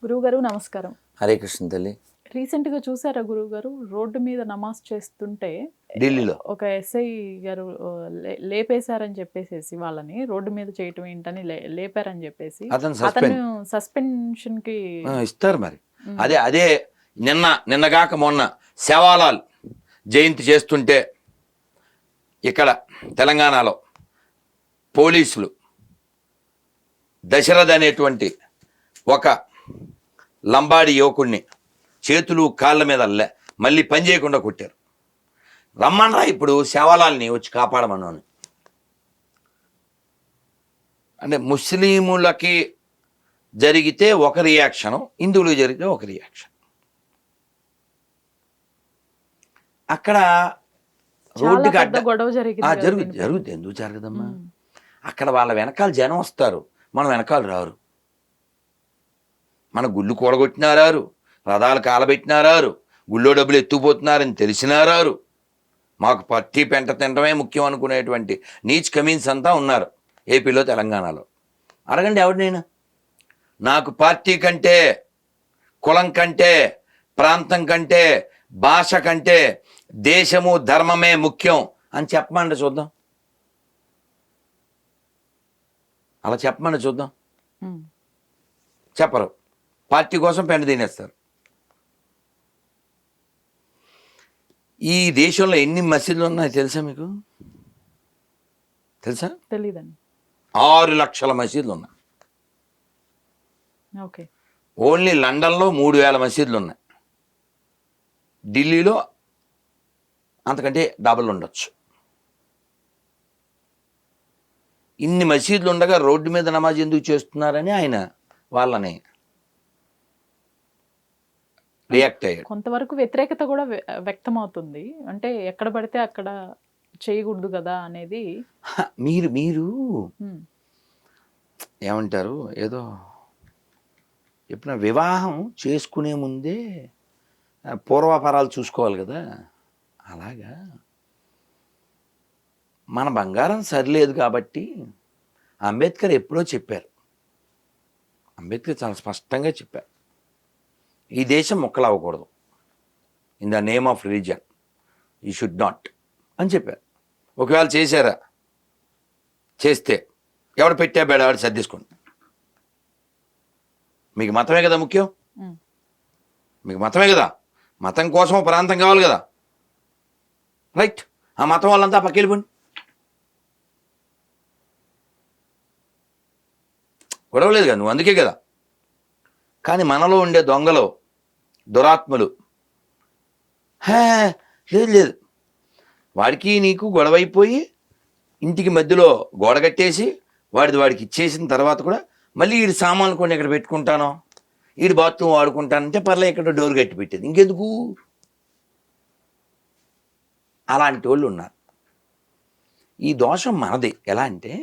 గురువుగారు నమస్కారం. హరే కృష్ణ తల్లి. రీసెంట్‌గా చూసారా గురువుగారు? రోడ్డు మీద నమాజ్ చేస్తుంటే ఢిల్లీలో ఒక ఎస్ఐ గారు లేపేశారని చెప్పేసేసి వాళ్ళని రోడ్డు మీద చేయటం ఏంటని లేపారని చెప్పేసి అతను అతను సస్పెన్షన్‌కి ఇస్తారు మరి. అదే నిన్నగాక మొన్న సేవాలాల్ జయంతి చేస్తుంటే ఇక్కడ తెలంగాణలో పోలీసులు దశరథ్ అనేటువంటి ఒక లంబాడి యువకుడిని చేతులు కాళ్ళ మీద మళ్ళీ పని చేయకుండా కొట్టారు. రమ్మనరా ఇప్పుడు సేవాలాల్ని వచ్చి కాపాడమన్నాను. అంటే ముస్లిములకి జరిగితే ఒక రియాక్షను, హిందువులకు జరిగితే ఒక రియాక్షన్. అక్కడ రోడ్డుకి గొడవ జరుగుతుంది. ఎందుకు జరగదమ్మా? అక్కడ వాళ్ళ వెనకాల జనం వస్తారు, మన వెనకాల రారు. మన గుళ్ళు కూడగొట్టినారారు, రథాలు కాలబెట్టినారారు, గుళ్ళో డబ్బులు ఎత్తుకుపోతున్నారని తెలిసినారారు. మాకు పట్టి పెంట తినడమే ముఖ్యం అనుకునేటువంటి నీచ్ కమీన్స్ అంతా ఉన్నారు ఏపీలో, తెలంగాణలో. అడగండి ఎవరినైనా. నాకు పార్టీ కంటే, కులం కంటే, ప్రాంతం కంటే, భాష కంటే దేశము ధర్మమే ముఖ్యం అని చెప్పమండి చూద్దాం. అలా చెప్పమండి చూద్దాం. చెప్పరు. పార్టీ కోసం పెంట తినేస్తారు. ఈ దేశంలో ఎన్ని మసీదులు ఉన్నాయో తెలుసా మీకు? తెలుసా? తెలీదండి. 6 లక్షల మసీదులు ఉన్నాయి. ఓకే. ఓన్లీ లండన్లో 3000 మసీదులు ఉన్నాయి. ఢిల్లీలో అంతకంటే డబుల్ ఉండొచ్చు. ఇన్ని మసీదులు ఉండగా రోడ్డు మీద నమాజ్ ఎందుకు చేస్తున్నారని ఆయన వాళ్ళని రియాక్ట్ అయ్యాడు. కొంతవరకు వ్యతిరేకత కూడా వ్యక్తం అవుతుంది. అంటే ఎక్కడ పడితే అక్కడ చేయకూడదు కదా అనేది. మీరు ఏమంటారు, ఏదో ఎప్పుడైనా వివాహం చేసుకునే ముందే పూర్వాపరాలు చూసుకోవాలి కదా. అలాగా మన బంగారం సరిలేదు కాబట్టి అంబేద్కర్ ఎప్పుడో చెప్పారు. అంబేద్కర్ చాలా స్పష్టంగా చెప్పారు, ఈ దేశం మొక్కలవ్వకూడదు, in the name of religion you should not అని చెప్పారు. ఒకవేళ చేశారా, చేస్తే ఎవడు పెట్టా బేడ ఆడు సర్దేసుకోండి. మీకు మతమే కదా ముఖ్యం, మీకు మతమే కదా, మతం కోసం ప్రాంతం కావాలి కదా, రైట్. ఆ మతం వాళ్ళంతా పక్కెళ్ళిపోండి. గొడవలేదు కదా, నువ్వు అందుకే కదా. కానీ మనలో ఉండే దొంగలు, దురాత్మలు, లేదు వాడికి నీకు గొడవైపోయి ఇంటికి మధ్యలో గోడ కట్టేసి వాడికి ఇచ్చేసిన తర్వాత కూడా మళ్ళీ వీడి సామాన్లు కొన్ని ఎక్కడ పెట్టుకుంటానో, వీడి బాత్రూమ్ వాడుకుంటానంటే పర్లే ఎక్కడ డోర్ కట్టి పెట్టేది. ఇంకెందుకు? అలాంటి వాళ్ళు ఉన్నారు. ఈ దోషం మనది. ఎలా అంటే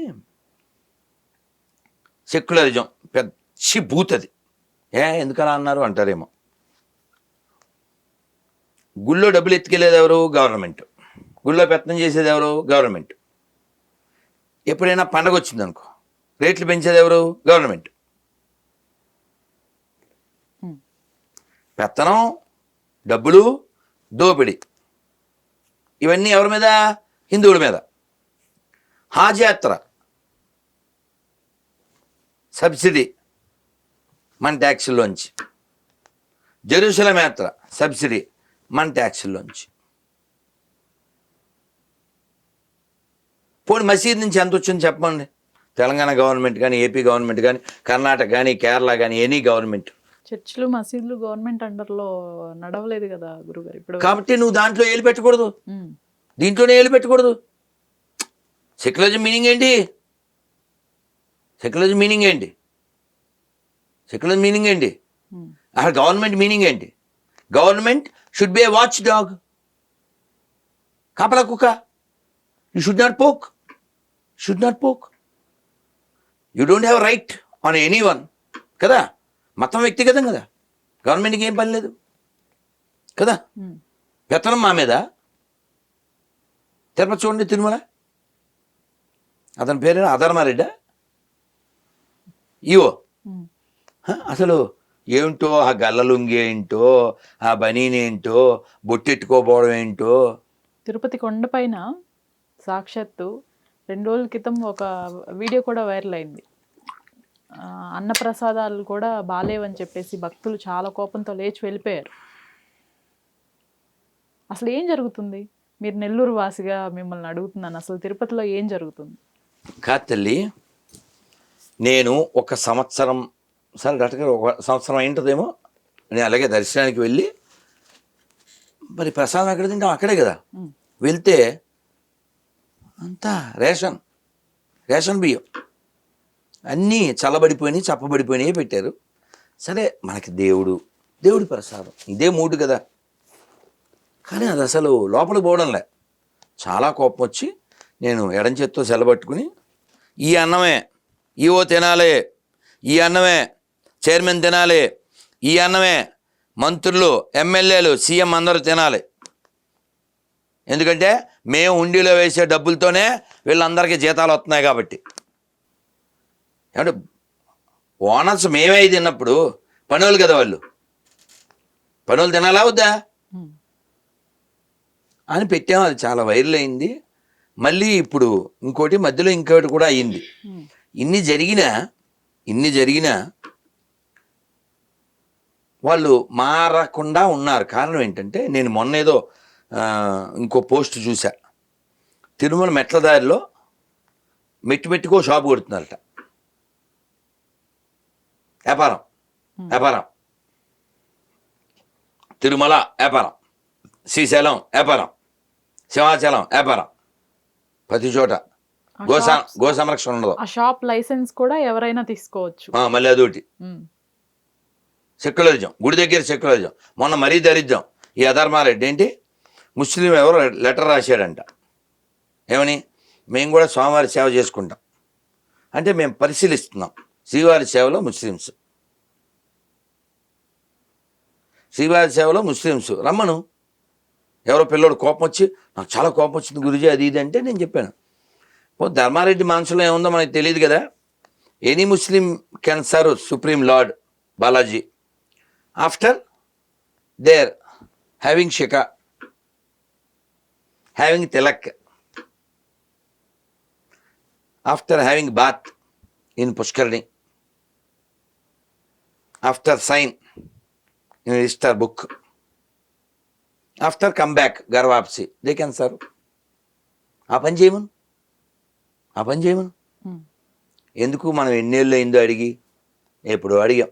సెక్యులరిజం పెద్ద భూతది. ఎందుకలా అన్నారు అంటారేమో. గుళ్ళో డబ్బులు ఎత్తుకెళ్ళేది ఎవరు? గవర్నమెంట్. గుళ్ళో పెత్తనం చేసేది ఎవరు? గవర్నమెంట్. ఎప్పుడైనా పండగ వచ్చిందనుకో రేట్లు పెంచేది ఎవరు? గవర్నమెంట్. పెత్తనం, డబ్బులు, దోపిడీ, ఇవన్నీ ఎవరి మీద? హిందువుల మీద. హాజ్ యాత్ర సబ్సిడీ మన ట్యాక్సుల్లోంచి. జెరూసలేం యాత్ర సబ్సిడీ మన ట్యాక్సుల్లోంచి. పోనీ మసీద్ నుంచి ఎంత వచ్చింది చెప్పండి. తెలంగాణ గవర్నమెంట్ కానీ, ఏపీ గవర్నమెంట్ కానీ, కర్ణాటక కానీ, కేరళ కానీ, ఎనీ గవర్నమెంట్. చర్చిలు, మసీదులు గవర్నమెంట్ అండర్లో నడవలేదు కదా గురుగారు ఇప్పుడు. కాబట్టి నువ్వు దాంట్లో ఏలు పెట్టకూడదు, దీంట్లోనే ఏలు పెట్టకూడదు. సెక్యులరిజం మీనింగ్ ఏంటి? సెక్యులరిజం మీనింగ్ ఏంటి? సెక్యులర్ మీనింగ్ ఏంటి? అసలు గవర్నమెంట్ మీనింగ్ ఏంటి? Government should be A watch dog, కాపలా కుక్క. You should not poke, should not poke. You don't have right on any one కదా. మతం వ్యక్తిగతం కదా, గవర్నమెంట్కి ఏం పని లేదు కదా. పెత్తనం మా మీద. తిరుపతి చూడండి, తిరుమల, అతని పేరు అధర్మారెడ్డా ఈవో. అసలు ఏమిటో ఆ గల్లలుంగి ఏంటో, ఆ బనీన్ ఏంటో, బొట్టెట్టుకోపోవడం ఏంటో. తిరుపతి కొండపైన సాక్షాత్తు 2 రోజుల క్రితం ఒక వీడియో కూడా వైరల్ అయింది. అన్నప్రసాదాలు కూడా బాలేవని చెప్పేసి భక్తులు చాలా కోపంతో లేచి వెళ్ళిపోయారు. అసలు ఏం జరుగుతుంది? మీరు నెల్లూరు వాసిగా మిమ్మల్ని అడుగుతున్నాను. అసలు తిరుపతిలో ఏం జరుగుతుంది? కాదు తల్లి, నేను ఒక సంవత్సరం, సరే గట్టిగా ఒక సంవత్సరం అయింటుందేమో, నేను అలాగే దర్శనానికి వెళ్ళి, మరి ప్రసాదం ఎక్కడ తింటాం అక్కడే కదా, ఉమ్, వెళ్తే అంతా రేషన్ బియ్యం అన్నీ చల్లబడిపోయినాయి, చప్పబడిపోయినాయి పెట్టారు. సరే మనకి దేవుడి ప్రసాదం ఇదే మూడు కదా, కానీ అది అసలు లోపలికి పోవడంలే. చాలా కోపం వచ్చి నేను ఎడం చేత్తో సెలబట్టుకుని, ఈ అన్నమే ఈవో తినాలి, ఈ అన్నమే చైర్మన్ తినాలి, ఈ అన్నమే మంత్రులు, ఎమ్మెల్యేలు, సీఎం అందరూ తినాలి. ఎందుకంటే మేము హుండీలో వేసే డబ్బులతోనే వీళ్ళందరికీ జీతాలు వస్తున్నాయి కాబట్టి. ఏమంటే ఓనర్స్ మేమే తిన్నప్పుడు పనులు కదా వాళ్ళు, పనులు తినాలా వద్దా ఉమ్, అని పెట్టాము. అది చాలా వైరల్ అయింది. మళ్ళీ ఇప్పుడు ఇంకోటి మధ్యలో ఇంకోటి కూడా అయ్యింది. ఉమ్, ఇన్ని జరిగినా వాళ్ళు మారకుండా ఉన్నారు. కారణం ఏంటంటే, నేను మొన్న ఏదో ఇంకో పోస్ట్ చూసా. తిరుమల మెట్ల దారిలో మెట్టుకో షాపు కొడుతున్నారట. వ్యాపారం తిరుమల వ్యాపారం, శ్రీశైలం వ్యాపారం, సింహాచలం వ్యాపారం, ప్రతి చోట గో సంరక్షణ ఉండదు. ఆ షాప్ లైసెన్స్ కూడా ఎవరైనా తీసుకోవచ్చు. మళ్ళీ అదొకటి ఉమ్, సెక్యులరిజం, గుడి దగ్గర సెక్యులరిజం. మొన్న మరీ దరిద్రం, ఈ అధర్మారెడ్డి ఏంటి ముస్లిం ఎవరో లెటర్ రాశాడంట. ఏమని? మేము కూడా స్వామివారి సేవ చేసుకుంటాం అంటే మేము పరిశీలిస్తున్నాం. శ్రీవారి సేవలో ముస్లిమ్స్ రమ్మను. ఎవరో పిల్లోడు కోపం వచ్చి, నాకు చాలా కోపం వచ్చింది గురుజీ అది ఇది అంటే నేను చెప్పాను, ధర్మారెడ్డి మనసులో ఏముందో మనకు తెలియదు కదా. Any Muslim can serve supreme lord Balaji after there having shikha, having tilak, after having bath in pushkarini, after sign in register book, after come back ghar wapsi they can serve. ఆ పని చేయమను. ఉమ్. ఎందుకు మనం ఎన్నేళ్ళు అయిందో అడిగి, ఎప్పుడు అడిగాం.